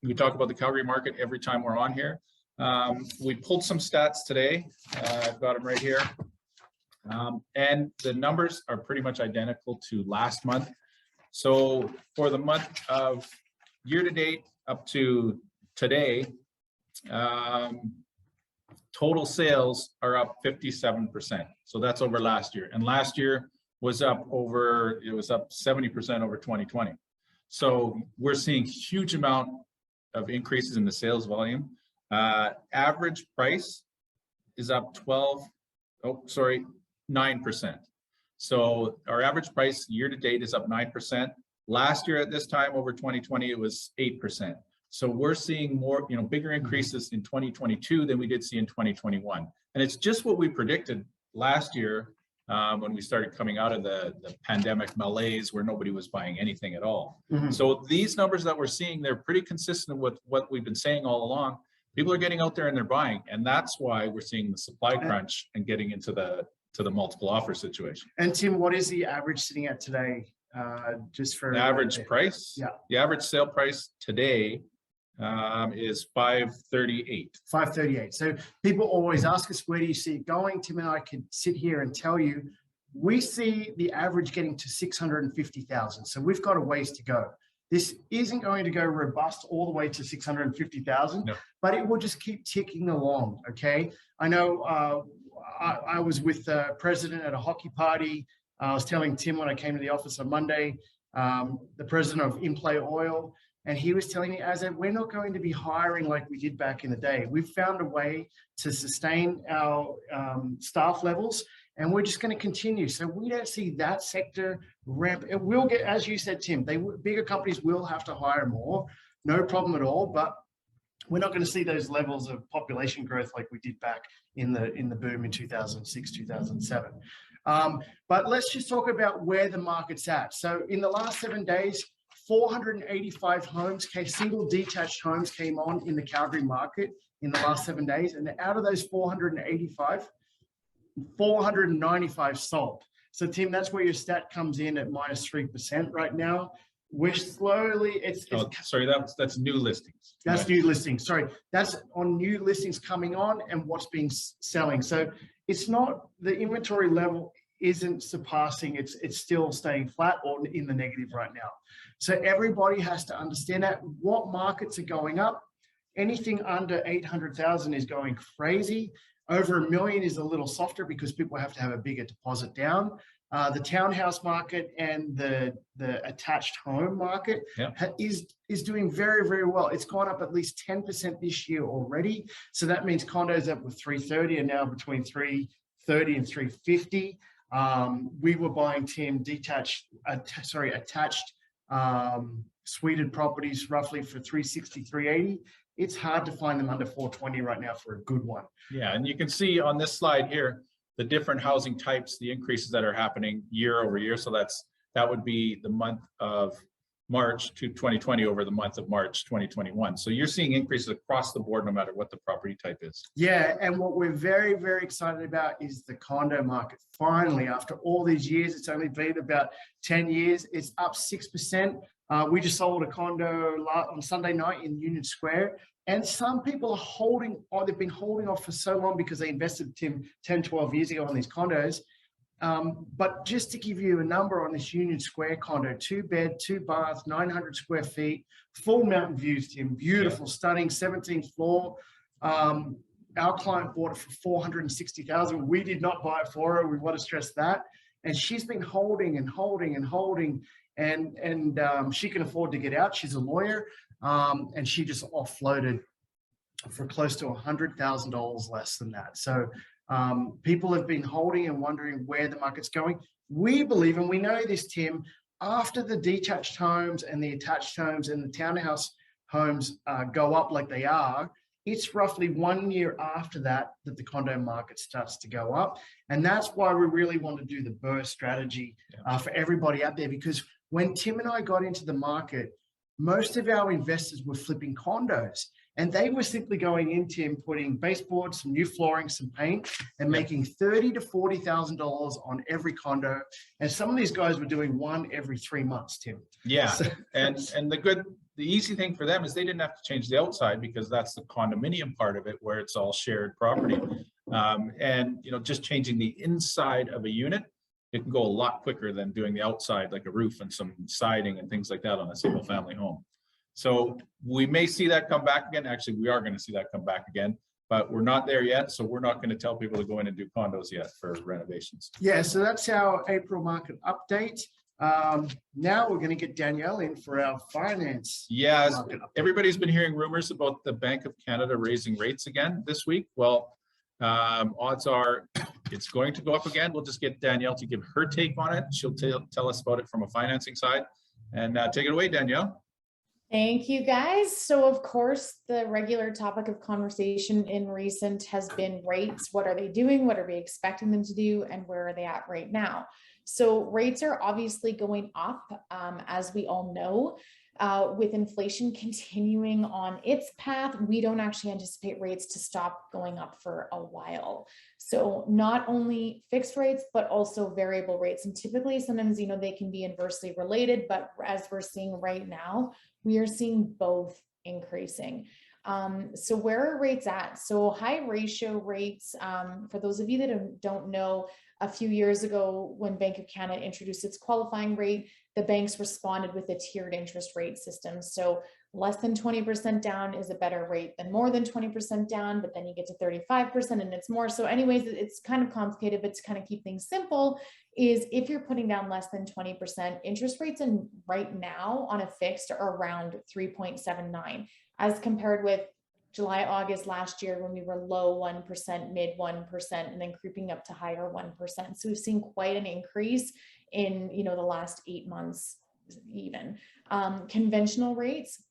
We talk about the Calgary market every time we're on here. We pulled some stats today. I've got them right here. And the numbers are pretty much identical to last month. So for the month of year to date up to today, total sales are up 57%. So that's over last year. And last year was up over, it was up 70% over 2020. So we're seeing huge amount of increases in the sales volume. Average price is up 9%. So our average price year to date is up 9%. Last year at this time over 2020, it was 8%. So we're seeing more, bigger increases in 2022 than we did see in 2021. And it's just what we predicted last year when we started coming out of the pandemic malaise where nobody was buying anything at all. Mm-hmm. So these numbers that we're seeing, they're pretty consistent with what we've been saying all along. People are getting out there and they're buying. And that's why we're seeing the supply crunch and getting into the multiple offer situation. And Tim, what is the average sitting at today? Just for the average price? Yeah. The average sale price today is $538. $538. So people always ask us, where do you see it going? Tim and I could sit here and tell you, we see the average getting to 650,000. So we've got a ways to go. This isn't going to go robust all the way to 650,000, no. But it will just keep ticking along. Okay. I know I was with the president at a hockey party. I was telling Tim when I came to the office on Monday, the president of In Play Oil, and he was telling me, Azad, we're not going to be hiring like we did back in the day. We've found a way to sustain our staff levels, and we're just going to continue. So we don't see that sector ramp. It will get, as you said, Tim, bigger companies will have to hire more, no problem at all. But we're not going to see those levels of population growth like we did back in the boom in 2006, 2007. But let's just talk about where the market's at. So in the last 7 days, 485 homes, single detached homes came on in the Calgary market in the last 7 days. And out of those 485, 495 sold. So Tim, that's where your stat comes in at -3% right now. We're slowly, sorry, that's new listings. That's new listings. Sorry, that's on new listings coming on and what's been selling. So it's not, the inventory level isn't surpassing, it's still staying flat or in the negative right now. So everybody has to understand that. What markets are going up? Anything under 800,000 is going crazy. Over $1 million is a little softer because people have to have a bigger deposit down. The townhouse market and the attached home market is doing very, very well. It's gone up at least 10% this year already. So that means condos up with 330 and now between 330 and 350. We were buying, Tim, attached suited properties roughly for 360, 380. It's hard to find them under 420 right now for a good one. Yeah, and you can see on this slide here the different housing types, the increases that are happening year over year. So that would be the month of March to 2020 over the month of March 2021. So you're seeing increases across the board no matter what the property type is. Yeah, and what we're very, very excited about is the condo market. Finally, after all these years, it's only been about 10 years, it's up 6%. We just sold a condo on Sunday night in Union Square. And some people are holding, or they've been holding off for so long because they invested, Tim, 10, 12 years ago on these condos. But just to give you a number on this Union Square condo, 2 bed, 2 bath, 900 square feet, full mountain views, Tim, beautiful, stunning, 17th floor. Our client bought it for 460,000. We did not buy it for her. We want to stress that. And she's been holding and holding and holding, and she can afford to get out. She's a lawyer, and she just offloaded for close to $100,000 less than that. So people have been holding and wondering where the market's going. We believe, and we know this, Tim, after the detached homes and the attached homes and the townhouse homes go up like they are, it's roughly 1 year after that that the condo market starts to go up. And that's why we really want to do the burst strategy for everybody out there, because when Tim and I got into the market, most of our investors were flipping condos, and they were simply going in, Tim, putting baseboards, some new flooring, some paint, and making $30,000 to $40,000 on every condo. And some of these guys were doing one every 3 months, Tim. Yeah, So, and the the easy thing for them is they didn't have to change the outside because that's the condominium part of it where it's all shared property. And, you know, just changing the inside of a unit, it can go a lot quicker than doing the outside, like a roof and some siding and things like that on a single family home. So we may see that come back again. Actually, we are going to see that come back again, but we're not there yet. So we're not going to tell people to go in and do condos yet for renovations. Yeah, so that's our April market update. Now we're going to get Danielle in for our finance. Yes, market update. everybody's been hearing rumors about the Bank of Canada raising rates again this week. Well, odds are it's going to go up again. We'll just get Danielle to give her take on it. She'll tell us about it from a financing side. And take it away, Danielle. Thank you, guys. So of course, the regular topic of conversation in recent has been rates. What are they doing? What are we expecting them to do? And where are they at right now? So rates are obviously going up, as we all know. With inflation continuing on its path, we don't actually anticipate rates to stop going up for a while. So not only fixed rates, but also variable rates. And typically, sometimes, you know, they can be inversely related, but as we're seeing right now, we are seeing both increasing. So where are rates at? So high ratio rates, for those of you that don't know, a few years ago when Bank of Canada introduced its qualifying rate, the banks responded with a tiered interest rate system. So less than 20% down is a better rate than more than 20% down, but then you get to 35% and it's more. So anyways, it's kind of complicated, but to kind of keep things simple is if you're putting down less than 20%, interest rates and right now on a fixed are around 3.79 as compared with July, August last year when we were low 1%, mid 1%, and then creeping up to higher 1%. So we've seen quite an increase in, you know, the last 8 months even. Conventional rates.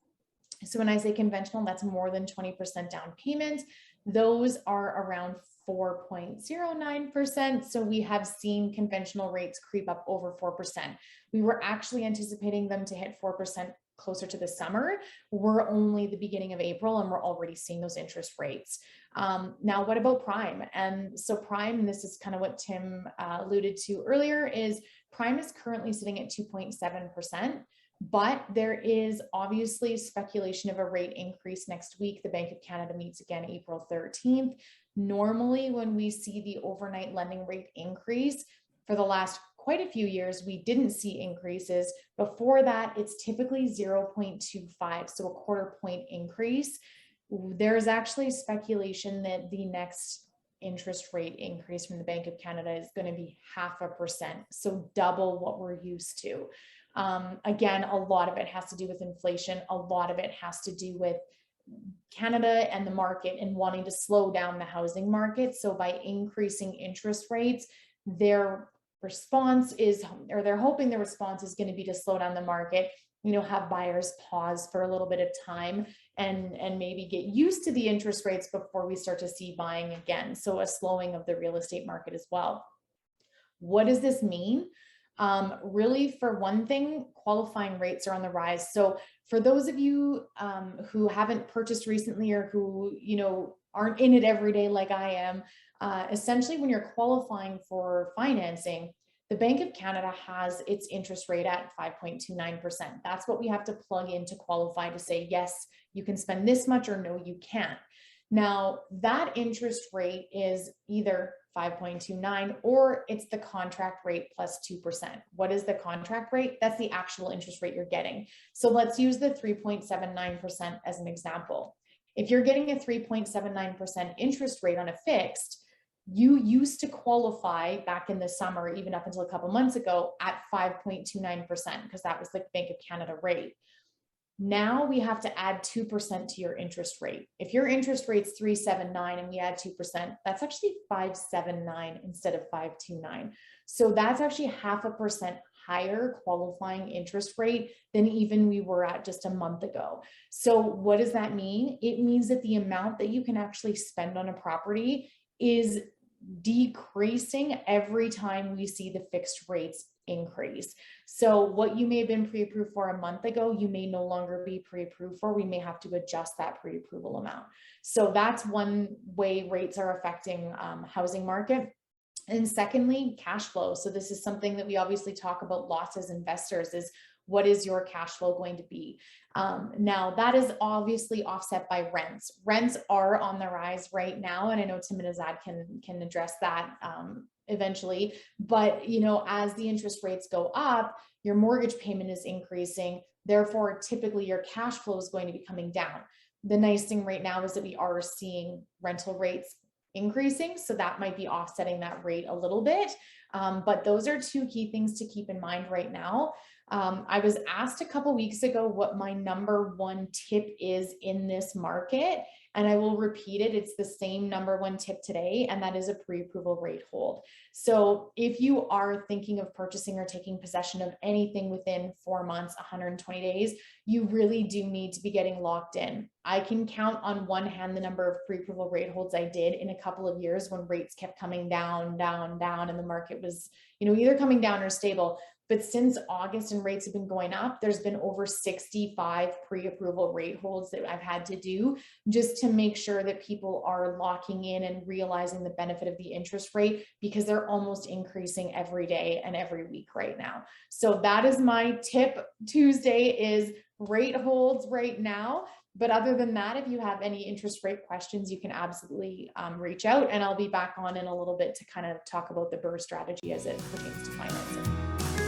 So when I say conventional, that's more than 20% down payment. Those are around 4.09%. So we have seen conventional rates creep up over 4%. We were actually anticipating them to hit 4% closer to the summer. We're only the beginning of April and we're already seeing those interest rates. Now, what about prime? And so prime, and this is kind of what Tim alluded to earlier, is prime is currently sitting at 2.7%, but there is obviously speculation of a rate increase next week. The Bank of Canada meets again April 13th. Normally, when we see the overnight lending rate increase, for the last quite a few years, we didn't see increases. Before that, it's typically 0.25, so a quarter point increase. There's actually speculation that the next interest rate increase from the Bank of Canada is going to be 0.5%, so double what we're used to. Again, a lot of it has to do with inflation. A lot of it has to do with Canada and the market and wanting to slow down the housing market. So by increasing interest rates, their response is, or they're hoping the response is going to be to slow down the market, you know, have buyers pause for a little bit of time and maybe get used to the interest rates before we start to see buying again. So a slowing of the real estate market as well. What does this mean? Really, for one thing, qualifying rates are on the rise. So for those of you who haven't purchased recently or who, you know, aren't in it every day like I am, essentially when you're qualifying for financing, the Bank of Canada has its interest rate at 5.29%. That's what we have to plug in to qualify to say, yes, you can spend this much or no, you can't. Now, that interest rate is either 5.29 or it's the contract rate plus 2%. What is the contract rate? That's the actual interest rate you're getting. So let's use the 3.79% as an example. If you're getting a 3.79% interest rate on a fixed, you used to qualify back in the summer, even up until a couple months ago, at 5.29% because that was the Bank of Canada rate. Now we have to add 2% to your interest rate. If your interest rate's 3.79 and we add 2%, that's actually 5.79 instead of 5.29. So that's actually 0.5% higher qualifying interest rate than even we were at just a month ago. So what does that mean? It means that the amount that you can actually spend on a property is decreasing every time we see the fixed rates increase. So what you may have been pre-approved for a month ago, you may no longer be pre-approved for. We may have to adjust that pre-approval amount. So that's one way rates are affecting housing market. And secondly, cash flow. So this is something that we obviously talk about lots as investors is what is your cash flow going to be? Now that is obviously offset by rents. Rents are on the rise right now. And I know Tim and Azad can address that eventually, but as the interest rates go up, your mortgage payment is increasing. Therefore, typically your cash flow is going to be coming down. The nice thing right now is that we are seeing rental rates increasing, so that might be offsetting that rate a little bit. But those are two key things to keep in mind right now. I was asked a couple weeks ago what my number one tip is in this market, and I will repeat it. It's the same number one tip today, and that is a pre-approval rate hold. So if you are thinking of purchasing or taking possession of anything within 4 months, 120 days, you really do need to be getting locked in. I can count on one hand the number of pre-approval rate holds I did in a couple of years when rates kept coming down, down, down, and the market was, either coming down or stable. But since August and rates have been going up, there's been over 65 pre-approval rate holds that I've had to do just to make sure that people are locking in and realizing the benefit of the interest rate, because they're almost increasing every day and every week right now. So that is my tip Tuesday, is rate holds right now. But other than that, if you have any interest rate questions, you can absolutely reach out, and I'll be back on in a little bit to kind of talk about the BRRRR strategy as it pertains to financing.